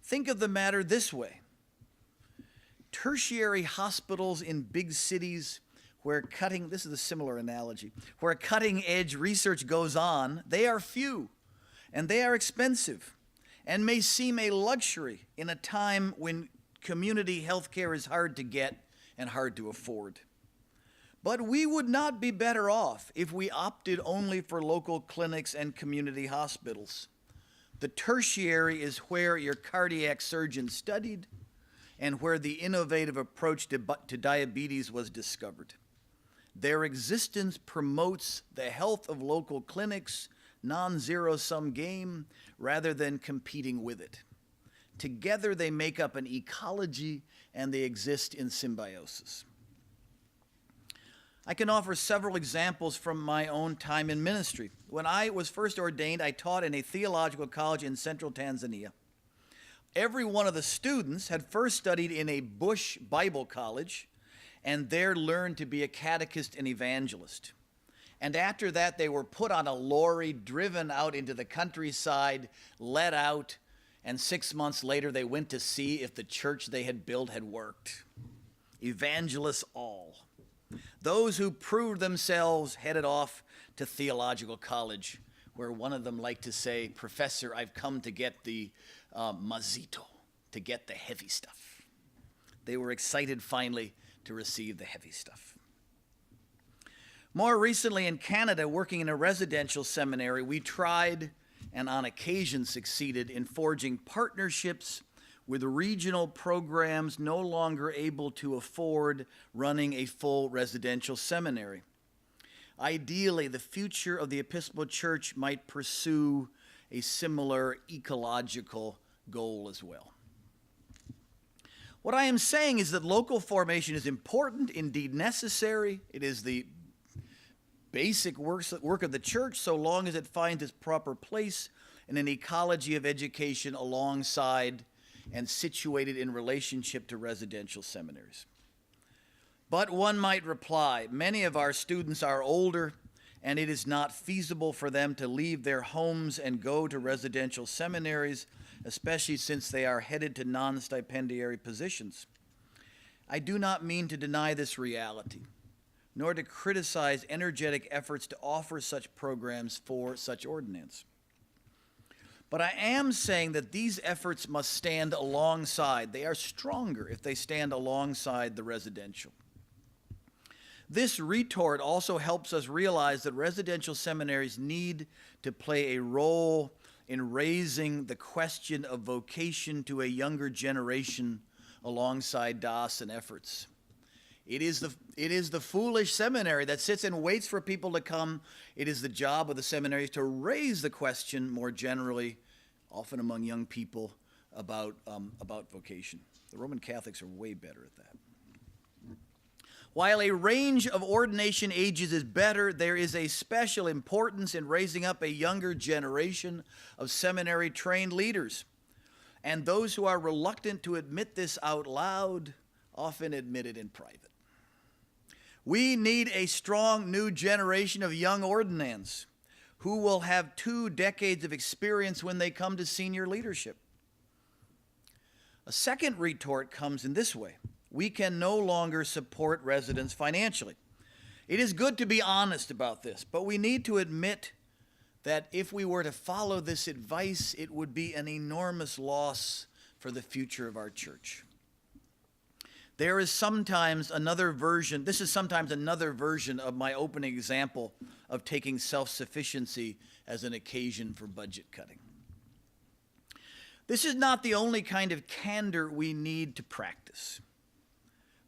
Think of the matter this way. Tertiary hospitals in big cities where this is a similar analogy, where cutting edge research goes on, they are few and they are expensive and may seem a luxury in a time when community health care is hard to get and hard to afford. But we would not be better off if we opted only for local clinics and community hospitals. The tertiary is where your cardiac surgeon studied and where the innovative approach to diabetes was discovered. Their existence promotes the health of local clinics, non-zero-sum game rather than competing with it. Together they make up an ecology and they exist in symbiosis. I can offer several examples from my own time in ministry. When I was first ordained, I taught in a theological college in central Tanzania. Every one of the students had first studied in a bush Bible college and there learned to be a catechist and evangelist. And after that, they were put on a lorry, driven out into the countryside, let out, and 6 months later, they went to see if the church they had built had worked. Evangelists all. Those who proved themselves headed off to theological college, where one of them liked to say, "Professor, I've come to get the mazito, to get the heavy stuff." They were excited finally to receive the heavy stuff. More recently in Canada, working in a residential seminary, we tried and on occasion succeeded in forging partnerships with regional programs no longer able to afford running a full residential seminary. Ideally, the future of the Episcopal Church might pursue a similar ecological goal as well. What I am saying is that local formation is important, indeed necessary. It is the basic work of the church so long as it finds its proper place in an ecology of education alongside and situated in relationship to residential seminaries. But one might reply, many of our students are older and it is not feasible for them to leave their homes and go to residential seminaries, especially since they are headed to non-stipendiary positions. I do not mean to deny this reality, nor to criticize energetic efforts to offer such programs for such ordinance. But I am saying that these efforts must stand alongside. They are stronger if they stand alongside the residential. This retort also helps us realize that residential seminaries need to play a role in raising the question of vocation to a younger generation alongside diocesan efforts. It is the foolish seminary that sits and waits for people to come. It is the job of the seminaries to raise the question more generally, often among young people, about vocation. The Roman Catholics are way better at that. While a range of ordination ages is better, there is a special importance in raising up a younger generation of seminary-trained leaders. And those who are reluctant to admit this out loud often admit it in private. We need a strong new generation of young ordinands who will have 2 decades of experience when they come to senior leadership. A second retort comes in this way. We can no longer support residents financially. It is good to be honest about this, but we need to admit that if we were to follow this advice, it would be an enormous loss for the future of our church. There is sometimes another version, this is sometimes another version of my opening example of taking self-sufficiency as an occasion for budget cutting. This is not the only kind of candor we need to practice.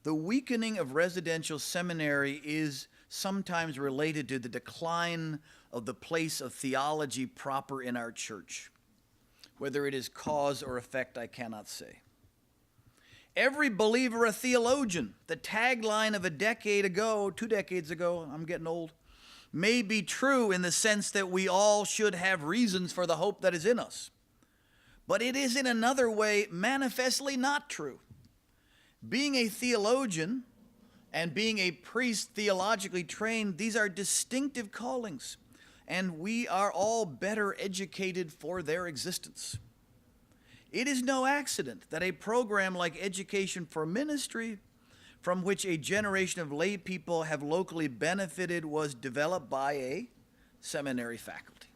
The weakening of residential seminary is sometimes related to the decline of the place of theology proper in our church. Whether it is cause or effect, I cannot say. Every believer a theologian, the tagline of a decade ago, 2 decades ago, I'm getting old, may be true in the sense that we all should have reasons for the hope that is in us. But it is in another way manifestly not true. Being a theologian and being a priest theologically trained, these are distinctive callings, and we are all better educated for their existence. It is no accident that a program like Education for Ministry, from which a generation of lay people have locally benefited, was developed by a seminary faculty.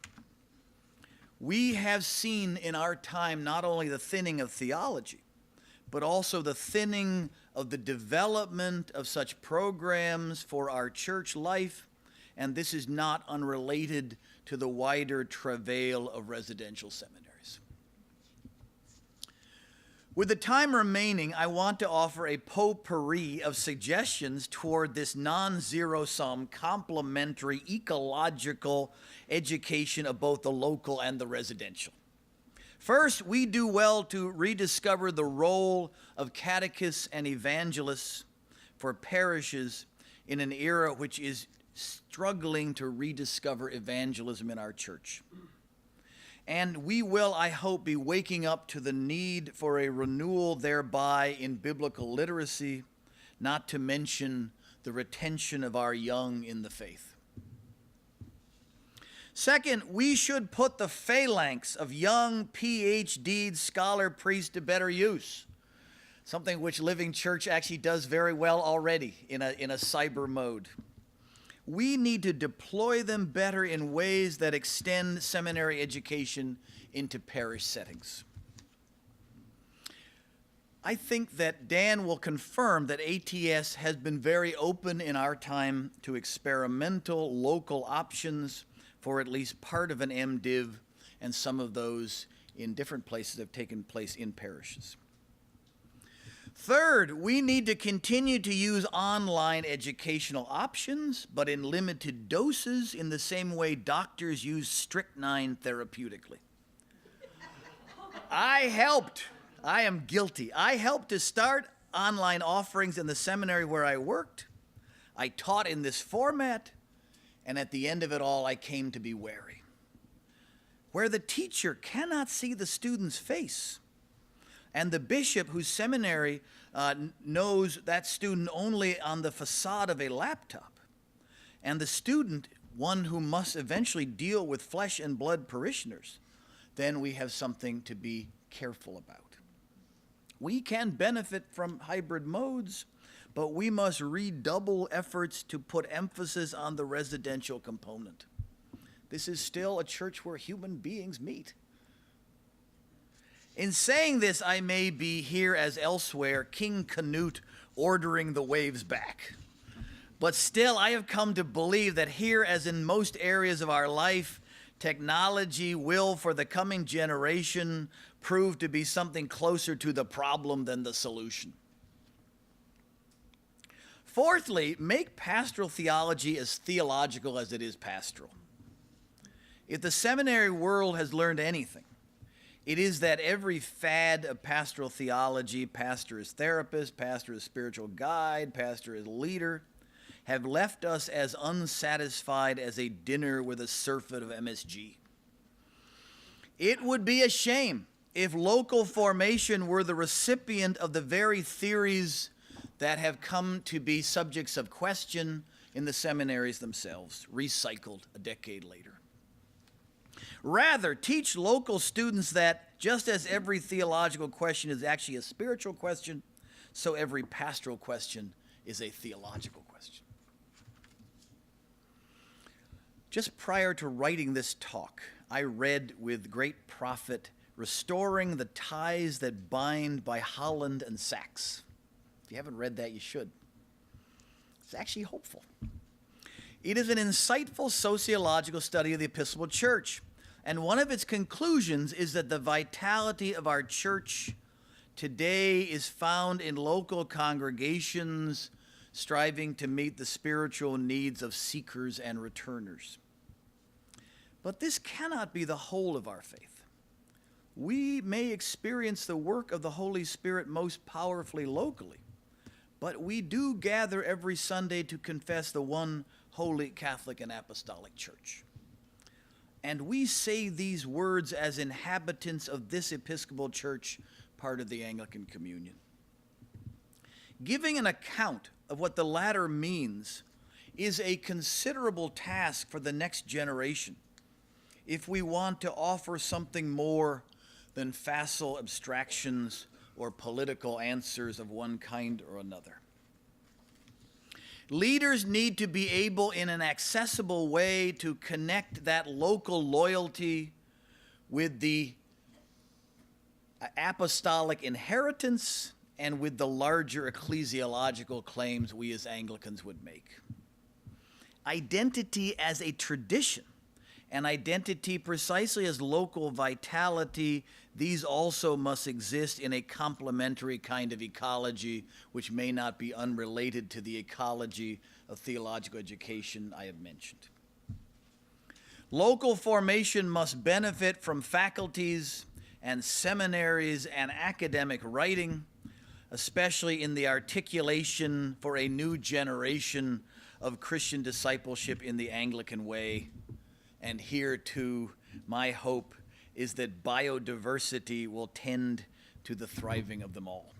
We have seen in our time not only the thinning of theology, but also the thinning of the development of such programs for our church life, and this is not unrelated to the wider travail of residential seminaries. With the time remaining, I want to offer a potpourri of suggestions toward this non-zero-sum, complementary, ecological education of both the local and the residential. First, we do well to rediscover the role of catechists and evangelists for parishes in an era which is struggling to rediscover evangelism in our church. And we will, I hope, be waking up to the need for a renewal thereby in biblical literacy, not to mention the retention of our young in the faith. Second, we should put the phalanx of young PhD scholar priests to better use, something which Living Church actually does very well already in a cyber mode. We need to deploy them better in ways that extend seminary education into parish settings. I think that Dan will confirm that ATS has been very open in our time to experimental local options for at least part of an MDiv, and some of those in different places have taken place in parishes. Third, we need to continue to use online educational options, but in limited doses in the same way doctors use strychnine therapeutically. I am guilty. I helped to start online offerings in the seminary where I worked. I taught in this format, and at the end of it all, I came to be wary. Where the teacher cannot see the student's face, and the bishop whose seminary knows that student only on the facade of a laptop, and the student, one who must eventually deal with flesh and blood parishioners, then we have something to be careful about. We can benefit from hybrid modes, but we must redouble efforts to put emphasis on the residential component. This is still a church where human beings meet. In saying this, I may be here as elsewhere, King Canute ordering the waves back. But still, I have come to believe that here, as in most areas of our life, technology will, for the coming generation, prove to be something closer to the problem than the solution. Fourthly, make pastoral theology as theological as it is pastoral. If the seminary world has learned anything, it is that every fad of pastoral theology, pastor as therapist, pastor as spiritual guide, pastor as leader, have left us as unsatisfied as a dinner with a surfeit of MSG. It would be a shame if local formation were the recipient of the very theories that have come to be subjects of question in the seminaries themselves, recycled a decade later. Rather, teach local students that just as every theological question is actually a spiritual question, so every pastoral question is a theological question. Just prior to writing this talk, I read with great profit Restoring the Ties That Bind by Holland and Sachs. If you haven't read that, you should. It's actually hopeful. It is an insightful sociological study of the Episcopal Church. And one of its conclusions is that the vitality of our church today is found in local congregations striving to meet the spiritual needs of seekers and returners. But this cannot be the whole of our faith. We may experience the work of the Holy Spirit most powerfully locally, but we do gather every Sunday to confess the one holy Catholic and Apostolic Church. And we say these words as inhabitants of this Episcopal Church, part of the Anglican Communion. Giving an account of what the latter means is a considerable task for the next generation if we want to offer something more than facile abstractions or political answers of one kind or another. Leaders need to be able in an accessible way to connect that local loyalty with the apostolic inheritance and with the larger ecclesiological claims we as Anglicans would make. Identity as a tradition and identity precisely as local vitality, these also must exist in a complementary kind of ecology, which may not be unrelated to the ecology of theological education I have mentioned. Local formation must benefit from faculties and seminaries and academic writing, especially in the articulation for a new generation of Christian discipleship in the Anglican way. And here, too, my hope is that biodiversity will tend to the thriving of them all.